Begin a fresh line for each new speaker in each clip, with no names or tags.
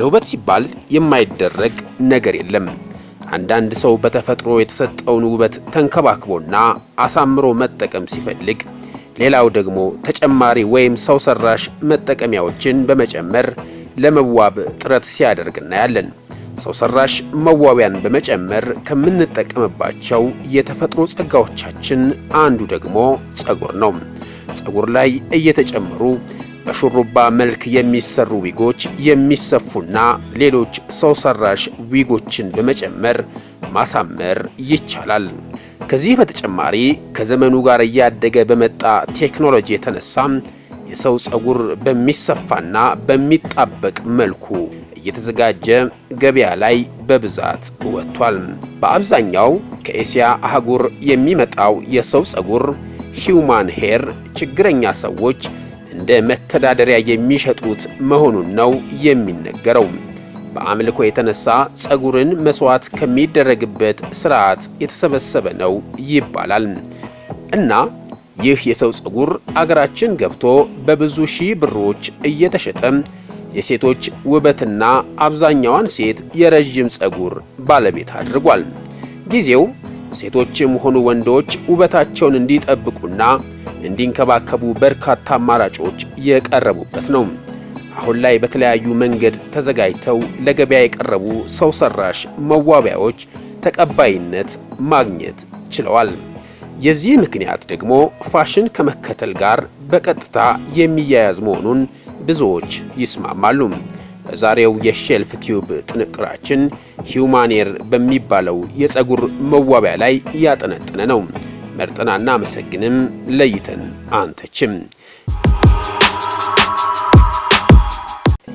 ለውበት ሲባል የማይደረግ ነገር የለም። አንዳንድ ሰው በተፈጥሮ የተሰጠውን ውበት ተንከባክቦና አሳምሮ መጠቀም ሲፈልግ፣ ሌላው ደግሞ ተጨማሪ ወይም ሰው ሰራሽ መጠቀሚያዎችን በመጨመር ለመዋብ ጥረት ሲያደርግ እናያለን። ሰው ሰራሽ መዋቢያን በመጨመር ከምንጠቀምባቸው የተፈጥሮ ጸጋዎቻችን አንዱ ደግሞ ጸጉር ነው። ጸጉር ላይ እየተጨመሩ በሹሩባ መልክ የሚሰሩ ዊጎች የሚሰፉና ሌሎች ሰው ሰራሽ ዊጎችን በመጨመር ማሳመር ይቻላል። ከዚህ በተጨማሪ ከዘመኑ ጋር እያደገ በመጣ ቴክኖሎጂ የተነሳ የሰው ጸጉር በሚሰፋና በሚጣበቅ መልኩ እየተዘጋጀ ገበያ ላይ በብዛት ወጥቷል። በአብዛኛው ከኤሲያ አህጉር የሚመጣው የሰው ጸጉር ሂውማን ሄር ችግረኛ ሰዎች እንደ መተዳደሪያ የሚሸጡት መሆኑን ነው የሚነገረው። በአምልኮ የተነሳ ጸጉርን መስዋዕት ከሚደረግበት ስርዓት የተሰበሰበ ነው ይባላል እና ይህ የሰው ጸጉር አገራችን ገብቶ በብዙ ሺህ ብሮች እየተሸጠ የሴቶች ውበትና አብዛኛዋን ሴት የረጅም ጸጉር ባለቤት አድርጓል። ጊዜው ሴቶችም ሆኑ ወንዶች ውበታቸውን እንዲጠብቁና እንዲንከባከቡ በርካታ አማራጮች የቀረቡበት ነው። አሁን ላይ በተለያዩ መንገድ ተዘጋጅተው ለገበያ የቀረቡ ሰው ሰራሽ መዋቢያዎች ተቀባይነት ማግኘት ችለዋል። የዚህ ምክንያት ደግሞ ፋሽን ከመከተል ጋር በቀጥታ የሚያያዝ መሆኑን ብዙዎች ይስማማሉ። በዛሬው የሼልፍ ቲዩብ ጥንቅራችን ሂውማን ሄር በሚባለው የጸጉር መዋቢያ ላይ ያጠነጠነ ነው። መርጠናና መሰግንም ለይተን አንተችም።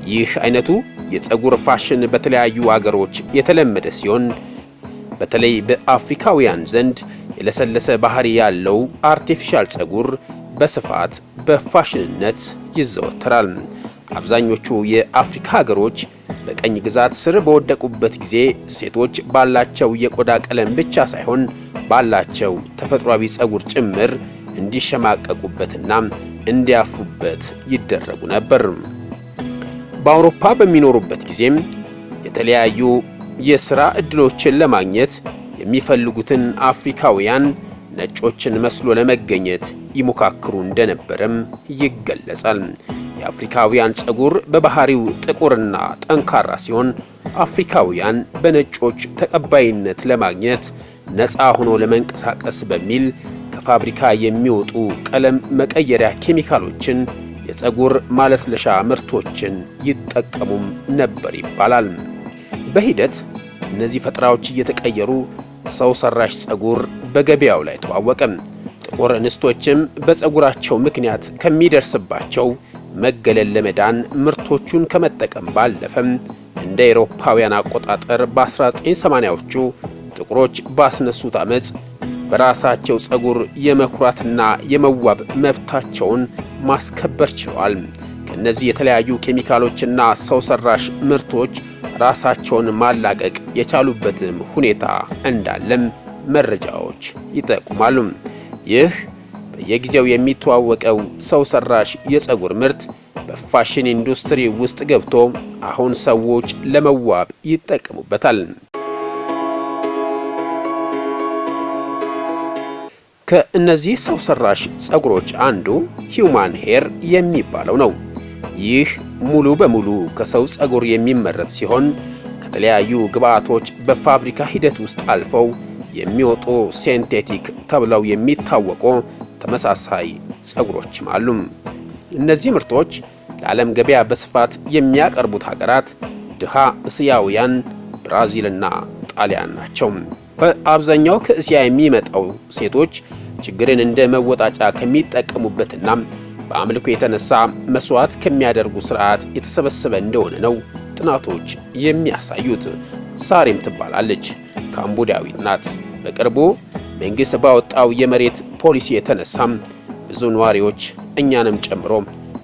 ይህ አይነቱ የጸጉር ፋሽን በተለያዩ አገሮች የተለመደ ሲሆን በተለይ በአፍሪካውያን ዘንድ የለሰለሰ ባህሪ ያለው አርቲፊሻል ጸጉር በስፋት በፋሽንነት ይዘወተራል። አብዛኞቹ የአፍሪካ ሀገሮች በቀኝ ግዛት ስር በወደቁበት ጊዜ ሴቶች ባላቸው የቆዳ ቀለም ብቻ ሳይሆን ባላቸው ተፈጥሯዊ ጸጉር ጭምር እንዲሸማቀቁበትና እንዲያፍሩበት ይደረጉ ነበር። በአውሮፓ በሚኖሩበት ጊዜም የተለያዩ የሥራ ዕድሎችን ለማግኘት የሚፈልጉትን አፍሪካውያን ነጮችን መስሎ ለመገኘት ይሞካክሩ እንደነበረም ይገለጻል። የአፍሪካውያን ጸጉር በባህሪው ጥቁርና ጠንካራ ሲሆን አፍሪካውያን በነጮች ተቀባይነት ለማግኘት ነፃ ሆኖ ለመንቀሳቀስ በሚል ከፋብሪካ የሚወጡ ቀለም መቀየሪያ ኬሚካሎችን፣ የጸጉር ማለስለሻ ምርቶችን ይጠቀሙም ነበር ይባላል። በሂደት እነዚህ ፈጠራዎች እየተቀየሩ ሰው ሰራሽ ጸጉር በገበያው ላይ ተዋወቀ። ጥቁር እንስቶችም በጸጉራቸው ምክንያት ከሚደርስባቸው መገለል ለመዳን ምርቶቹን ከመጠቀም ባለፈም እንደ አውሮፓውያን አቆጣጠር በ1980ዎቹ ጥቁሮች ባስነሱት አመጽ በራሳቸው ጸጉር የመኩራትና የመዋብ መብታቸውን ማስከበር ችለዋል። ከነዚህ የተለያዩ ኬሚካሎችና ሰው ሰራሽ ምርቶች ራሳቸውን ማላቀቅ የቻሉበትም ሁኔታ እንዳለም መረጃዎች ይጠቁማሉ። ይህ በየጊዜው የሚተዋወቀው ሰው ሰራሽ የጸጉር ምርት በፋሽን ኢንዱስትሪ ውስጥ ገብቶ አሁን ሰዎች ለመዋብ ይጠቀሙበታል። ከእነዚህ ሰው ሰራሽ ጸጉሮች አንዱ ሂውማን ሄር የሚባለው ነው። ይህ ሙሉ በሙሉ ከሰው ጸጉር የሚመረት ሲሆን ከተለያዩ ግብአቶች በፋብሪካ ሂደት ውስጥ አልፈው የሚወጡ ሲንቴቲክ ተብለው የሚታወቁ ተመሳሳይ ጸጉሮችም አሉ። እነዚህ ምርቶች ለዓለም ገበያ በስፋት የሚያቀርቡት ሀገራት ድሃ እስያውያን ብራዚልና ጣሊያን ናቸው። በአብዛኛው ከእስያ የሚመጣው ሴቶች ችግርን እንደ መወጣጫ ከሚጠቀሙበትና በአምልኮ የተነሳ መስዋዕት ከሚያደርጉ ስርዓት የተሰበሰበ እንደሆነ ነው ጥናቶች የሚያሳዩት። ሳሬም ትባላለች፣ ካምቦዲያዊት ናት። በቅርቡ መንግስት ባወጣው የመሬት ፖሊሲ የተነሳ ብዙ ነዋሪዎች እኛንም ጨምሮ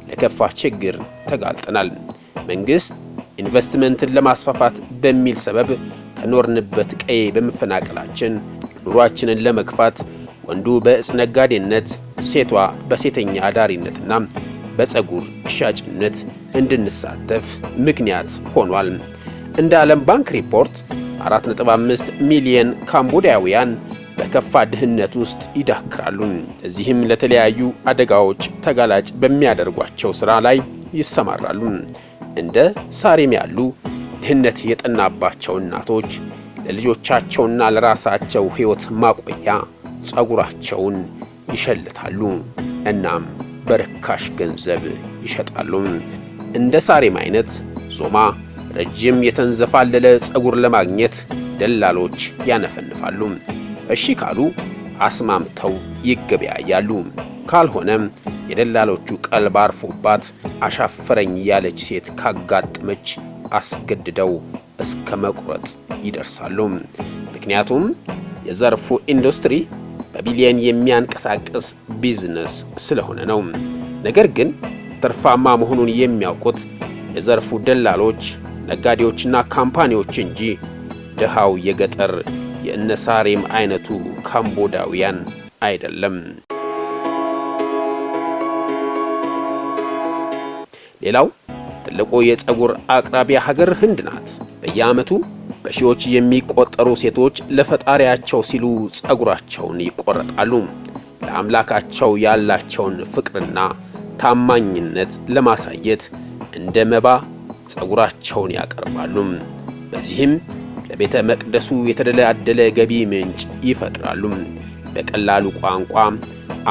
ለከፋ ችግር ተጋልጠናል። መንግስት ኢንቨስትመንትን ለማስፋፋት በሚል ሰበብ ከኖርንበት ቀዬ በመፈናቀላችን ኑሯችንን ለመግፋት ወንዱ በእጽ ነጋዴነት፣ ሴቷ በሴተኛ አዳሪነትና በፀጉር ሻጭነት እንድንሳተፍ ምክንያት ሆኗል። እንደ ዓለም ባንክ ሪፖርት 4.5 ሚሊዮን ካምቦዲያውያን በከፋ ድህነት ውስጥ ይዳክራሉ። እዚህም ለተለያዩ አደጋዎች ተጋላጭ በሚያደርጓቸው ሥራ ላይ ይሰማራሉ። እንደ ሳሬም ያሉ ድህነት የጠናባቸው እናቶች ለልጆቻቸውና ለራሳቸው ሕይወት ማቆያ ፀጉራቸውን ይሸልታሉ፣ እናም በርካሽ ገንዘብ ይሸጣሉ። እንደ ሳሬም አይነት ዞማ ረጅም የተንዘፋለለ ፀጉር ለማግኘት ደላሎች ያነፈንፋሉ። እሺ ካሉ አስማምተው ይገበያያሉ። ካልሆነም የደላሎቹ ቀልብ አርፎባት አሻፈረኝ ያለች ሴት ካጋጠመች አስገድደው እስከ መቁረጥ ይደርሳሉ። ምክንያቱም የዘርፉ ኢንዱስትሪ በቢሊየን የሚያንቀሳቅስ ቢዝነስ ስለሆነ ነው። ነገር ግን ትርፋማ መሆኑን የሚያውቁት የዘርፉ ደላሎች፣ ነጋዴዎችና ካምፓኒዎች እንጂ ድሃው የገጠር የእነሳሬም አይነቱ ካምቦዳውያን አይደለም። ሌላው ትልቁ የፀጉር አቅራቢያ ሀገር ህንድ ናት። በየዓመቱ በሺዎች የሚቆጠሩ ሴቶች ለፈጣሪያቸው ሲሉ ፀጉራቸውን ይቆረጣሉ። ለአምላካቸው ያላቸውን ፍቅርና ታማኝነት ለማሳየት እንደ መባ ፀጉራቸውን ያቀርባሉ። በዚህም ለቤተ መቅደሱ የተደላደለ ገቢ ምንጭ ይፈጥራሉ። በቀላሉ ቋንቋ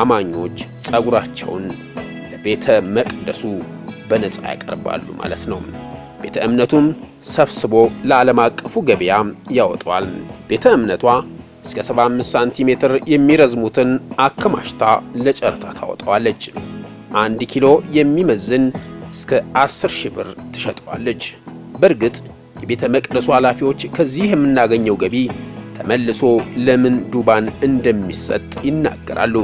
አማኞች ፀጉራቸውን ለቤተ መቅደሱ በነፃ ያቀርባሉ ማለት ነው። ቤተ እምነቱም ሰብስቦ ለዓለም አቀፉ ገበያ ያወጣዋል። ቤተ እምነቷ እስከ 75 ሳንቲሜትር የሚረዝሙትን አከማችታ ለጨረታ ታወጣዋለች። 1 ኪሎ የሚመዝን እስከ 10,000 ብር ትሸጠዋለች። በእርግጥ የቤተ መቅደሱ ኃላፊዎች ከዚህ የምናገኘው ገቢ ተመልሶ ለምን ዱባን እንደሚሰጥ ይናገራሉ።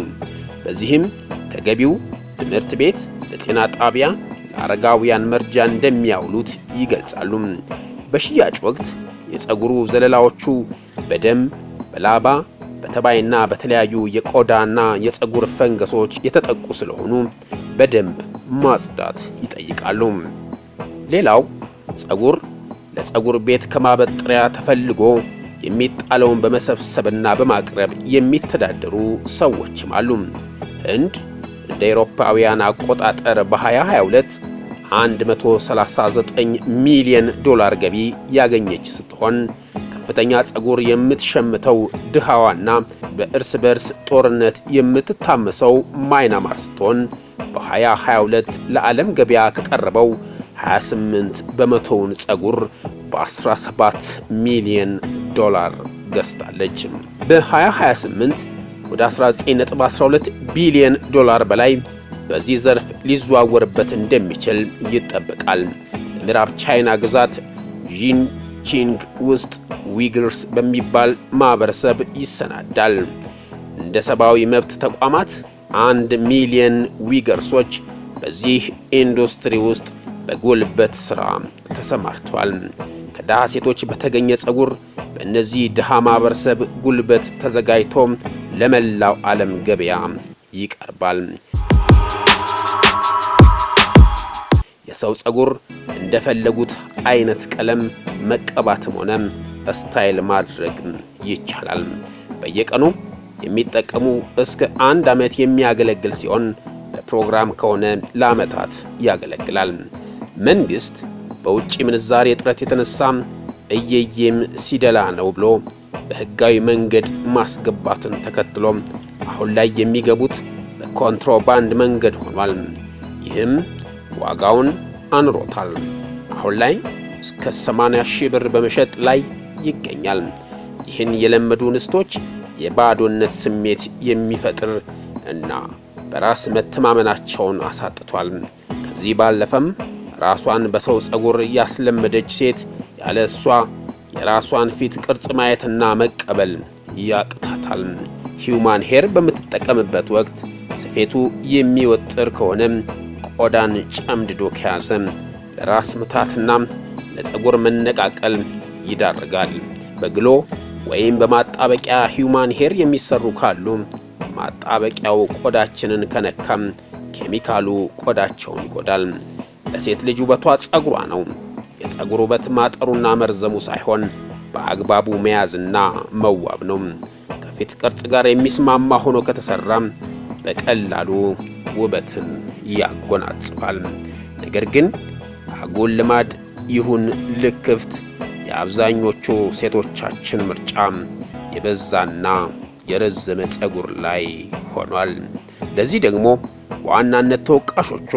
በዚህም ከገቢው ትምህርት ቤት፣ ለጤና ጣቢያ፣ ለአረጋውያን መርጃ እንደሚያውሉት ይገልጻሉ። በሽያጭ ወቅት የፀጉሩ ዘለላዎቹ በደም፣ በላባ፣ በተባይና በተለያዩ የቆዳና የፀጉር ፈንገሶች የተጠቁ ስለሆኑ በደንብ ማጽዳት ይጠይቃሉ። ሌላው ፀጉር ለፀጉር ቤት ከማበጠሪያ ተፈልጎ የሚጣለውን በመሰብሰብና በማቅረብ የሚተዳደሩ ሰዎችም አሉ። ህንድ እንደ አውሮፓውያን አቆጣጠር በ2022 $139 ሚሊዮን ገቢ ያገኘች ስትሆን ከፍተኛ ፀጉር የምትሸምተው ድሃዋና በእርስ በርስ ጦርነት የምትታመሰው ማይናማር ስትሆን በ2022 ለዓለም ገበያ ከቀረበው 28 በመቶውን ፀጉር በ17 ሚሊዮን ዶላር ገዝታለች። በ2028 ወደ 19.12 ቢሊዮን ዶላር በላይ በዚህ ዘርፍ ሊዘዋወርበት እንደሚችል ይጠበቃል። በምዕራብ ቻይና ግዛት ዢንጂንግ ውስጥ ዊግርስ በሚባል ማህበረሰብ ይሰናዳል። እንደ ሰብአዊ መብት ተቋማት 1 ሚሊዮን ዊገርሶች በዚህ ኢንዱስትሪ ውስጥ በጉልበት ሥራ ተሰማርተዋል። ከድሃ ሴቶች በተገኘ ፀጉር በእነዚህ ድሃ ማህበረሰብ ጉልበት ተዘጋጅቶ ለመላው ዓለም ገበያ ይቀርባል። የሰው ፀጉር እንደፈለጉት አይነት ቀለም መቀባትም ሆነ ስታይል ማድረግ ይቻላል። በየቀኑ የሚጠቀሙ እስከ 1 ዓመት የሚያገለግል ሲሆን በፕሮግራም ከሆነ ለዓመታት ያገለግላል። መንግስት በውጭ ምንዛሬ እጥረት የተነሳ እየየም ሲደላ ነው ብሎ በህጋዊ መንገድ ማስገባትን ተከትሎ አሁን ላይ የሚገቡት በኮንትሮባንድ መንገድ ሆኗል። ይህም ዋጋውን አንሮታል። አሁን ላይ እስከ 80,000 ብር በመሸጥ ላይ ይገኛል። ይህን የለመዱ እንስቶች የባዶነት ስሜት የሚፈጥር እና በራስ መተማመናቸውን አሳጥቷል። ከዚህ ባለፈም ራሷን በሰው ፀጉር ያስለመደች ሴት ያለ እሷ የራሷን ፊት ቅርጽ ማየትና መቀበል ያቅታታል። ሂዩማን ሄር በምትጠቀምበት ወቅት ስፌቱ የሚወጥር ከሆነ ቆዳን ጨምድዶ ከያዘ ለራስ ምታትና ለፀጉር መነቃቀል ይዳርጋል። በግሎ ወይም በማጣበቂያ ሂዩማን ሄር የሚሰሩ ካሉ ማጣበቂያው ቆዳችንን ከነካም ኬሚካሉ ቆዳቸውን ይጎዳል። ለሴት ልጅ ውበቷ ጸጉሯ ነው። የጸጉር ውበት ማጠሩና መርዘሙ ሳይሆን በአግባቡ መያዝና መዋብ ነው። ከፊት ቅርጽ ጋር የሚስማማ ሆኖ ከተሰራ በቀላሉ ውበትን ያጎናጽፋል። ነገር ግን አጉል ልማድ ይሁን ልክፍት የአብዛኞቹ ሴቶቻችን ምርጫ የበዛና የረዘመ ጸጉር ላይ ሆኗል። ለዚህ ደግሞ በዋናነት ተወቃሾቹ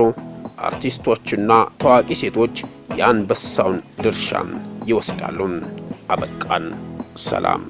አርቲስቶችና ታዋቂ ሴቶች የአንበሳውን ድርሻ ይወስዳሉ። አበቃን። ሰላም።